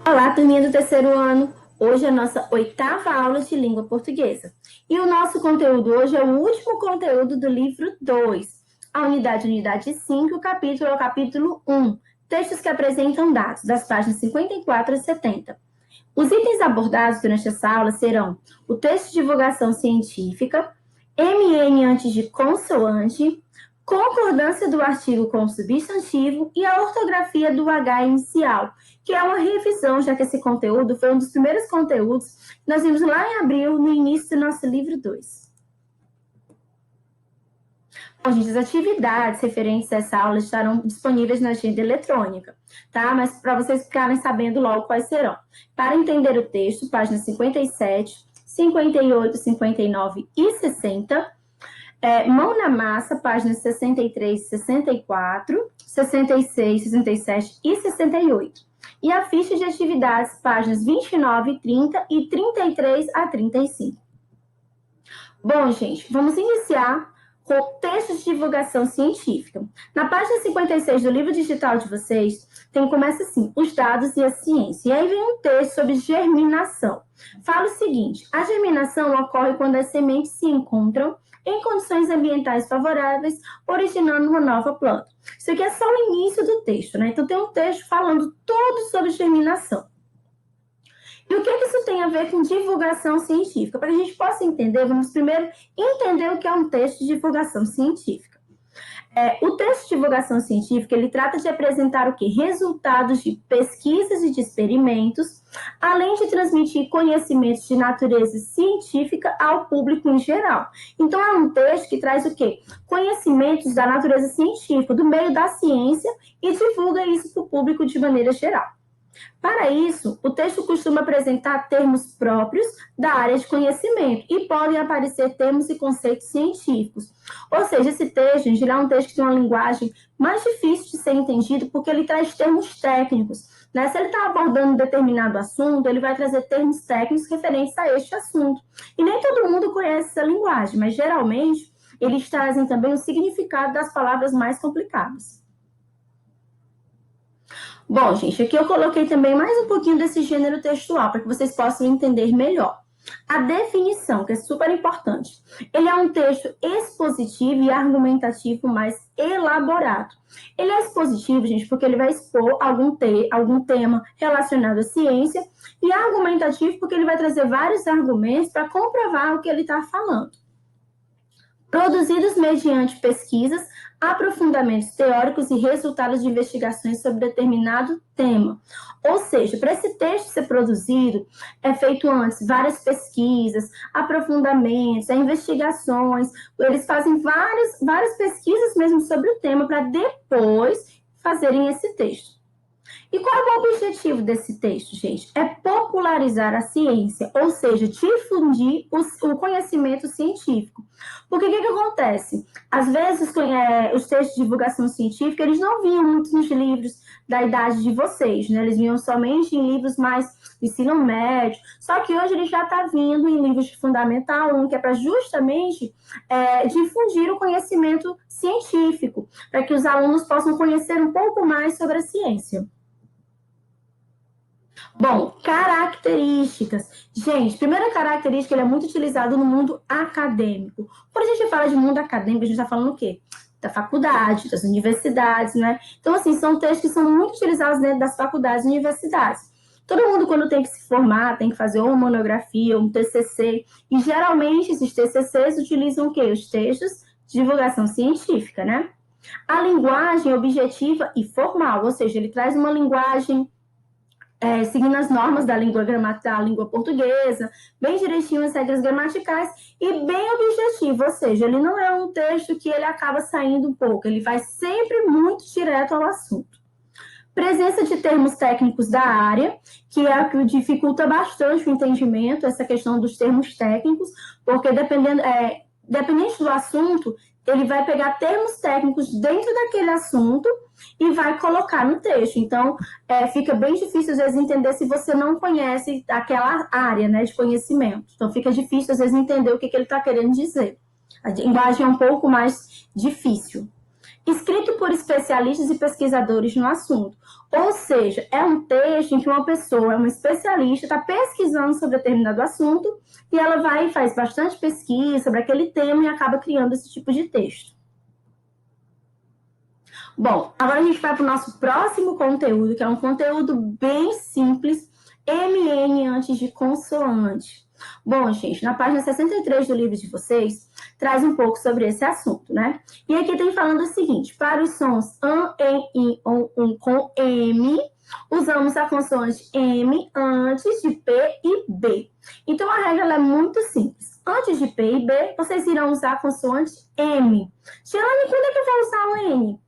Olá, turminha do terceiro ano! Hoje é a nossa 8ª aula de língua portuguesa. E o nosso conteúdo hoje é o último conteúdo do livro 2. A unidade 5, o capítulo é o capítulo 1. Textos que apresentam dados, das páginas 54 a 70. Os itens abordados durante essa aula serão o texto de divulgação científica, MN antes de consoante, concordância do artigo com o substantivo e a ortografia do H inicial, que é uma revisão, já que esse conteúdo foi um dos primeiros conteúdos que nós vimos lá em abril, no início do nosso livro 2. Bom, gente, as atividades referentes a essa aula estarão disponíveis na agenda eletrônica, tá? Mas para vocês ficarem sabendo logo quais serão. Para entender o texto, páginas 57, 58, 59 e 60. Mão na massa, páginas 63, 64, 66, 67 e 68. E a ficha de atividades, páginas 29, 30 e 33 a 35. Bom, gente, vamos iniciar com textos de divulgação científica. Na página 56 do livro digital de vocês, começa assim, os dados e a ciência. E aí vem um texto sobre germinação. Fala o seguinte, a germinação ocorre quando as sementes se encontram em condições ambientais favoráveis, originando uma nova planta. Isso aqui é só o início do texto, né? Então tem um texto falando todo sobre germinação. E o que isso tem a ver com divulgação científica? Para que a gente possa entender, vamos primeiro entender o que é um texto de divulgação científica. O texto de divulgação científica, ele trata de apresentar o quê? Resultados de pesquisas e de experimentos, além de transmitir conhecimentos de natureza científica ao público em geral. Então, é um texto que traz o quê? Conhecimentos da natureza científica, do meio da ciência, e divulga isso para o público de maneira geral. Para isso, o texto costuma apresentar termos próprios da área de conhecimento e podem aparecer termos e conceitos científicos. Ou seja, esse texto, em geral, é um texto que tem uma linguagem mais difícil de ser entendido porque ele traz termos técnicos, né? Se ele está abordando um determinado assunto, ele vai trazer termos técnicos referentes a este assunto. E nem todo mundo conhece essa linguagem, mas geralmente eles trazem também o significado das palavras mais complicadas. Bom, gente, aqui eu coloquei também mais um pouquinho desse gênero textual, para que vocês possam entender melhor. A definição, que é super importante. Ele é um texto expositivo e argumentativo mais elaborado. Ele é expositivo, gente, porque ele vai expor algum tema relacionado à ciência, e argumentativo porque ele vai trazer vários argumentos para comprovar o que ele está falando. Produzidos mediante pesquisas, aprofundamentos teóricos e resultados de investigações sobre determinado tema. Ou seja, para esse texto ser produzido, é feito antes várias pesquisas, aprofundamentos, investigações, eles fazem várias pesquisas mesmo sobre o tema para depois fazerem esse texto. E qual é o objetivo desse texto, gente? É popularizar a ciência, ou seja, difundir o conhecimento científico. Porque o que acontece? Às vezes, os textos de divulgação científica, eles não vinham muito nos livros da idade de vocês, né? Eles vinham somente em livros mais de ensino médio. Só que hoje ele já está vindo em livros de Fundamental 1, que é para justamente difundir o conhecimento científico, para que os alunos possam conhecer um pouco mais sobre a ciência. Bom, características. Gente, primeira característica, ele é muito utilizado no mundo acadêmico. Quando a gente fala de mundo acadêmico, a gente está falando o quê? Da faculdade, das universidades, né? Então, assim, são textos que são muito utilizados dentro das faculdades e universidades. Todo mundo, quando tem que se formar, tem que fazer uma monografia, um TCC, e geralmente esses TCCs utilizam o quê? Os textos de divulgação científica, né? A linguagem objetiva e formal, ou seja, ele traz uma linguagem seguindo as normas da língua portuguesa, bem direitinho as regras gramaticais e bem objetivo, ou seja, ele não é um texto que ele acaba saindo um pouco, ele vai sempre muito direto ao assunto. Presença de termos técnicos da área, que é o que dificulta bastante o entendimento, essa questão dos termos técnicos, porque dependente do assunto, ele vai pegar termos técnicos dentro daquele assunto e vai colocar no texto. Então, fica bem difícil, às vezes, entender se você não conhece aquela área, né, de conhecimento. Então, fica difícil, às vezes, entender o que ele está querendo dizer. A linguagem é um pouco mais difícil. escrito por especialistas e pesquisadores no assunto. Ou seja, é um texto em que uma pessoa, uma especialista, está pesquisando sobre determinado assunto e ela vai e faz bastante pesquisa sobre aquele tema e acaba criando esse tipo de texto. Bom, agora a gente vai para o nosso próximo conteúdo, que é um conteúdo bem simples, MN antes de consoante. Bom, gente, na página 63 do livro de vocês, traz um pouco sobre esse assunto, né? E aqui tem falando o seguinte, para os sons an, em, in, on, com M, usamos a consoante M antes de P e B. Então, a regra ela é muito simples. Antes de P e B, vocês irão usar a consoante M. Giane, quando é que eu vou usar o N?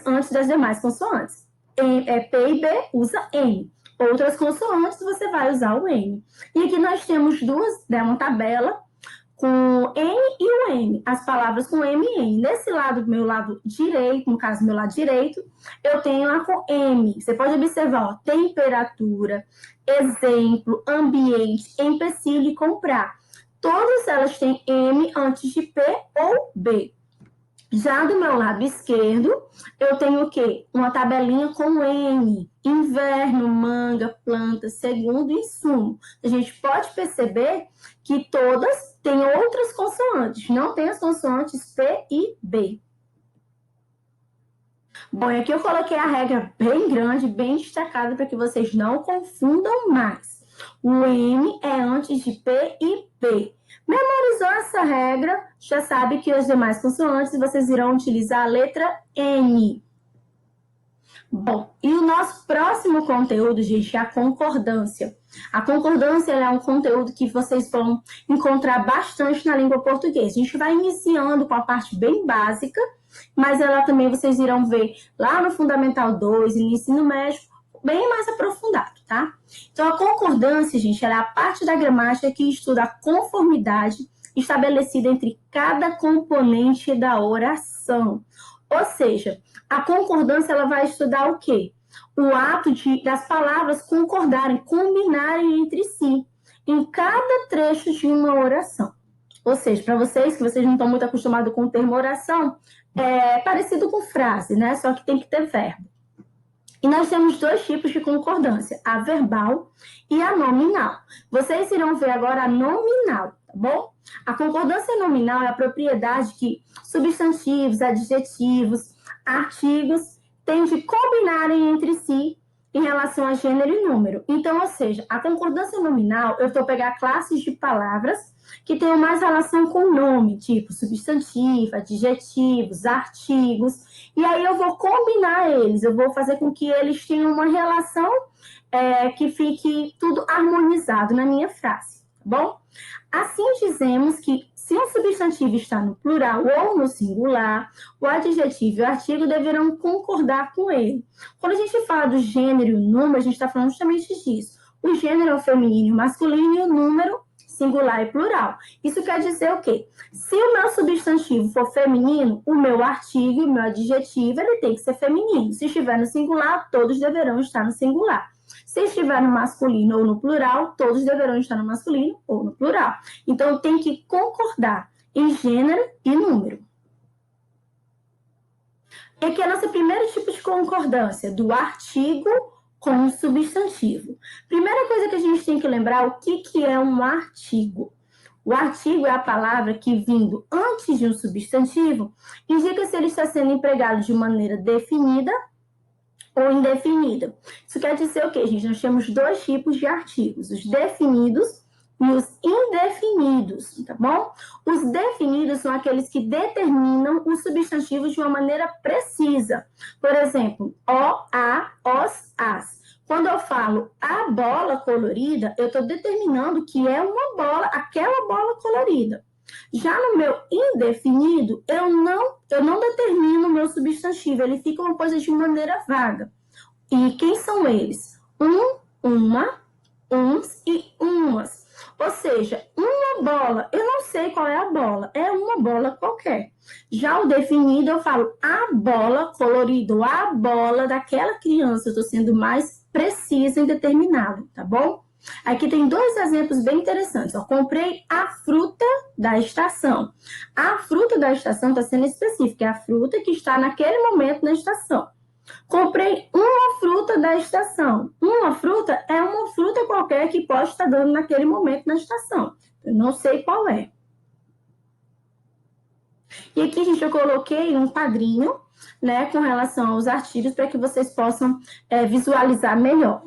Antes das demais consoantes. P e B usa N. Outras consoantes você vai usar o N. E aqui nós temos uma tabela com N e o M. As palavras com M e N. Nesse lado, meu lado direito, no caso, meu lado direito, eu tenho a com M. Você pode observar, ó, temperatura, exemplo, ambiente, empecilho e comprar. Todas elas têm M antes de P ou B. Já do meu lado esquerdo, eu tenho o quê? Uma tabelinha com N. Inverno, manga, planta, segundo insumo. A gente pode perceber que todas têm outras consoantes. Não tem as consoantes P e B. Bom, e aqui eu coloquei a regra bem grande, bem destacada, para que vocês não confundam mais. O M é antes de P e B. Memorizou essa regra, já sabe que as demais consoantes vocês irão utilizar a letra N. Bom, e o nosso próximo conteúdo, gente, é a concordância. A concordância é um conteúdo que vocês vão encontrar bastante na língua portuguesa. A gente vai iniciando com a parte bem básica, mas ela também vocês irão ver lá no Fundamental 2 e no ensino médio, bem mais aprofundado, tá? Então, a concordância, gente, ela é a parte da gramática que estuda a conformidade estabelecida entre cada componente da oração. Ou seja, a concordância ela vai estudar o quê? O ato das palavras concordarem, combinarem entre si, em cada trecho de uma oração. Ou seja, para vocês, que vocês não estão muito acostumados com o termo oração, é parecido com frase, né? Só que tem que ter verbo. E nós temos dois tipos de concordância, a verbal e a nominal. Vocês irão ver agora a nominal, tá bom? A concordância nominal é a propriedade que substantivos, adjetivos, artigos têm de combinarem entre si em relação a gênero e número. Então, ou seja, a concordância nominal, eu vou pegar classes de palavras que tenham mais relação com nome, tipo substantivo, adjetivos, artigos, e aí eu vou combinar eles, eu vou fazer com que eles tenham uma relação que fique tudo harmonizado na minha frase, tá bom? Assim dizemos que se um substantivo está no plural ou no singular, o adjetivo e o artigo deverão concordar com ele. Quando a gente fala do gênero e o número, a gente está falando justamente disso. O gênero é o feminino e o masculino e o número singular e plural. Isso quer dizer o quê? Se o meu substantivo for feminino, o meu artigo, o meu adjetivo, ele tem que ser feminino. Se estiver no singular, todos deverão estar no singular. Se estiver no masculino ou no plural, todos deverão estar no masculino ou no plural. Então, tem que concordar em gênero e número. E aqui é o nosso primeiro tipo de concordância, do artigo com o substantivo. Primeira coisa que a gente tem que lembrar, o que é um artigo? O artigo é a palavra que, vindo antes de um substantivo, indica se ele está sendo empregado de maneira definida ou indefinida. Isso quer dizer o quê, gente? Nós temos dois tipos de artigos, os definidos e os indefinidos, tá bom? Os definidos são aqueles que determinam o substantivo de uma maneira precisa. Por exemplo, o, a, os, as. Quando eu falo a bola colorida, eu estou determinando que é uma bola, aquela bola colorida. Já no meu indefinido, eu não determino o meu substantivo, ele fica uma coisa de maneira vaga. E quem são eles? Uma, uns e umas. Ou seja, uma bola, eu não sei qual é a bola, é uma bola qualquer. Já o definido, eu falo a bola colorida, ou a bola daquela criança, eu estou sendo mais precisa e determinado, tá bom? Aqui tem dois exemplos bem interessantes. Ó. Comprei a fruta da estação. A fruta da estação está sendo específica, é a fruta que está naquele momento na estação. Comprei uma fruta da estação. Uma fruta é uma fruta qualquer que pode estar dando naquele momento na estação. Eu não sei qual é. E aqui, gente, eu coloquei um quadrinho, né, com relação aos artigos para que vocês possam visualizar melhor.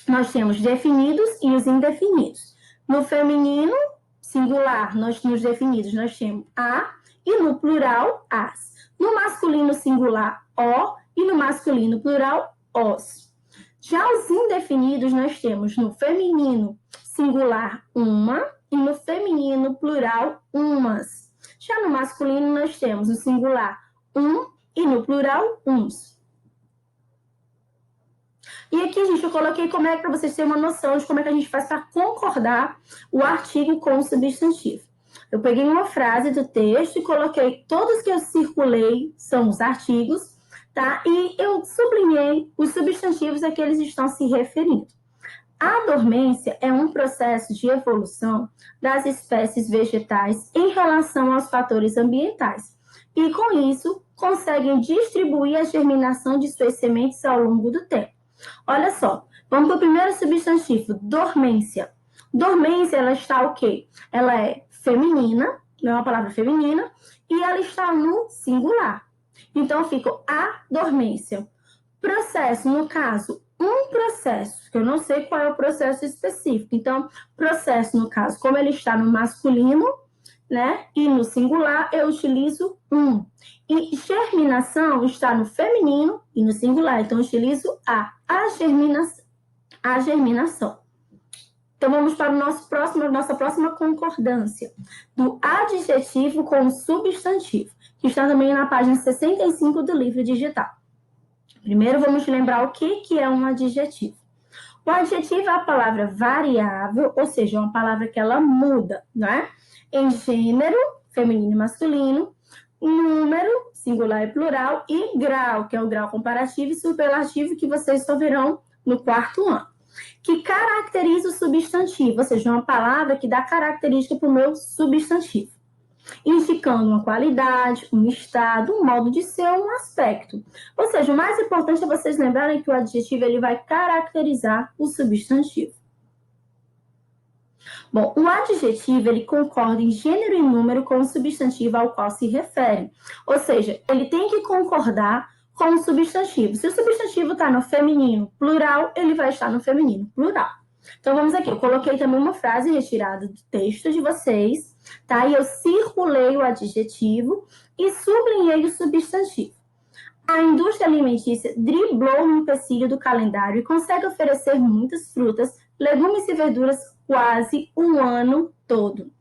Nós temos definidos e os indefinidos. No feminino, singular, nos definidos, nós temos a, e no plural, as. No masculino singular, o, e no masculino plural, os. Já os indefinidos, nós temos no feminino singular, uma, e no feminino plural, umas. Já no masculino, nós temos no singular, um, e no plural, uns. E aqui, gente, eu coloquei como é para vocês terem uma noção de como é que a gente faz para concordar o artigo com o substantivo. Eu peguei uma frase do texto e coloquei todos que eu circulei são os artigos, tá? E eu sublinhei os substantivos a que eles estão se referindo. A dormência é um processo de evolução das espécies vegetais em relação aos fatores ambientais. E, com isso, conseguem distribuir a germinação de suas sementes ao longo do tempo. Olha só, vamos para o primeiro substantivo, dormência. Dormência, ela está o quê? Ela é feminina, não é uma palavra feminina, e ela está no singular. Então, fica a dormência. Processo, no caso, um processo, que eu não sei qual é o processo específico. Então, processo, no caso, como ele está no masculino, né? E no singular, eu utilizo um. E germinação está no feminino e no singular. Então, eu utilizo a germinação. Então, vamos para nossa próxima concordância. Do adjetivo com o substantivo, que está também na página 65 do livro digital. Primeiro, vamos lembrar o que é um adjetivo. O adjetivo é a palavra variável, ou seja, é uma palavra que ela muda, não é? Em gênero, feminino e masculino, número, singular e plural, e grau, que é o grau comparativo e superlativo que vocês só verão no quarto ano. Que caracteriza o substantivo, ou seja, uma palavra que dá característica para o meu substantivo, indicando uma qualidade, um estado, um modo de ser, um aspecto. Ou seja, o mais importante é vocês lembrarem que o adjetivo ele vai caracterizar o substantivo. Bom, o adjetivo, ele concorda em gênero e número com o substantivo ao qual se refere. Ou seja, ele tem que concordar com o substantivo. Se o substantivo está no feminino plural, ele vai estar no feminino plural. Então, vamos aqui. Eu coloquei também uma frase retirada do texto de vocês, tá? E eu circulei o adjetivo e sublinhei o substantivo. A indústria alimentícia driblou um empecilho do calendário e consegue oferecer muitas frutas, legumes e verduras quase o ano todo.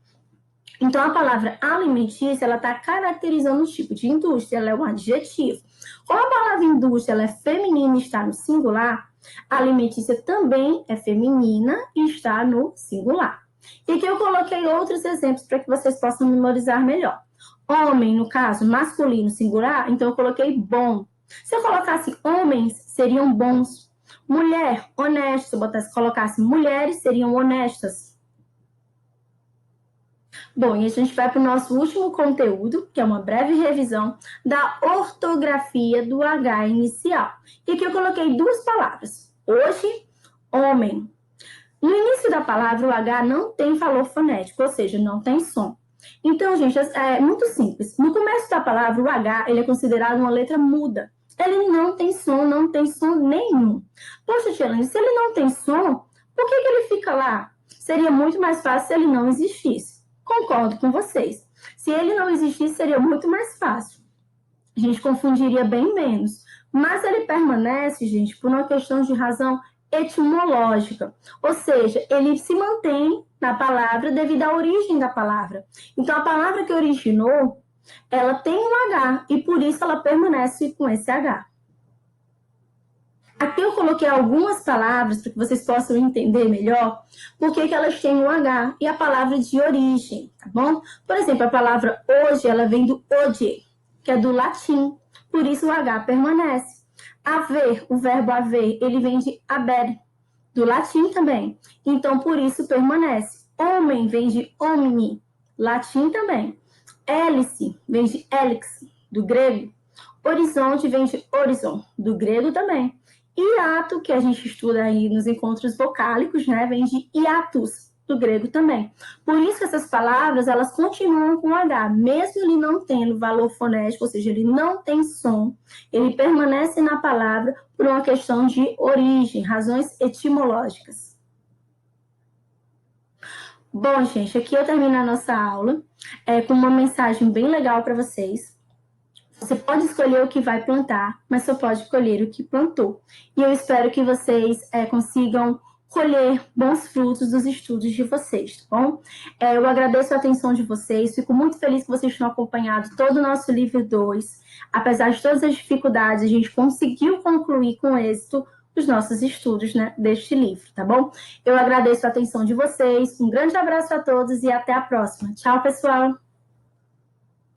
Então, a palavra alimentícia, ela está caracterizando um tipo de indústria, ela é um adjetivo. Como a palavra indústria ela é feminina e está no singular, a alimentícia também é feminina e está no singular. E aqui eu coloquei outros exemplos para que vocês possam memorizar melhor. Homem, no caso, masculino, singular, então eu coloquei bom. Se eu colocasse homens, seriam bons. Mulher, honesto. Se eu colocasse mulheres, seriam honestas. Bom, e a gente vai para o nosso último conteúdo, que é uma breve revisão da ortografia do H inicial. E aqui eu coloquei duas palavras. Hoje, homem. No início da palavra, o H não tem valor fonético, ou seja, não tem som. Então, gente, é muito simples. No começo da palavra, o H ele é considerado uma letra muda. Ele não tem som nenhum. Poxa, Tielane, se ele não tem som, por que ele fica lá? Seria muito mais fácil se ele não existisse. Concordo com vocês. Se ele não existisse, seria muito mais fácil. A gente confundiria bem menos. Mas ele permanece, gente, por uma questão de razão etimológica. Ou seja, ele se mantém na palavra devido à origem da palavra. Então, a palavra que originou, ela tem um H e por isso ela permanece com esse H. Aqui eu coloquei algumas palavras para que vocês possam entender melhor por que elas têm um H e a palavra de origem, tá bom? Por exemplo, a palavra hoje, ela vem do ode, que é do latim, por isso o H permanece. Haver, o verbo haver, ele vem de haber, Do latim também. Então, por isso permanece. Homem vem de omni, latim também. Hélice vem de helix, do grego. Horizonte vem de horizon, do grego também. Hiato, que a gente estuda aí nos encontros vocálicos, né, vem de hiatus, do grego também. Por isso que essas palavras, elas continuam com H, mesmo ele não tendo valor fonético, ou seja, ele não tem som, ele permanece na palavra por uma questão de origem, razões etimológicas. Bom, gente, aqui eu termino a nossa aula com uma mensagem bem legal para vocês. Você pode escolher o que vai plantar, mas só pode colher o que plantou. E eu espero que vocês consigam colher bons frutos dos estudos de vocês, tá bom? Eu agradeço a atenção de vocês, fico muito feliz que vocês tenham acompanhado todo o nosso livro 2. Apesar de todas as dificuldades, a gente conseguiu concluir com êxito os nossos estudos, né, deste livro, tá bom? Eu agradeço a atenção de vocês, um grande abraço a todos e até a próxima. Tchau, pessoal!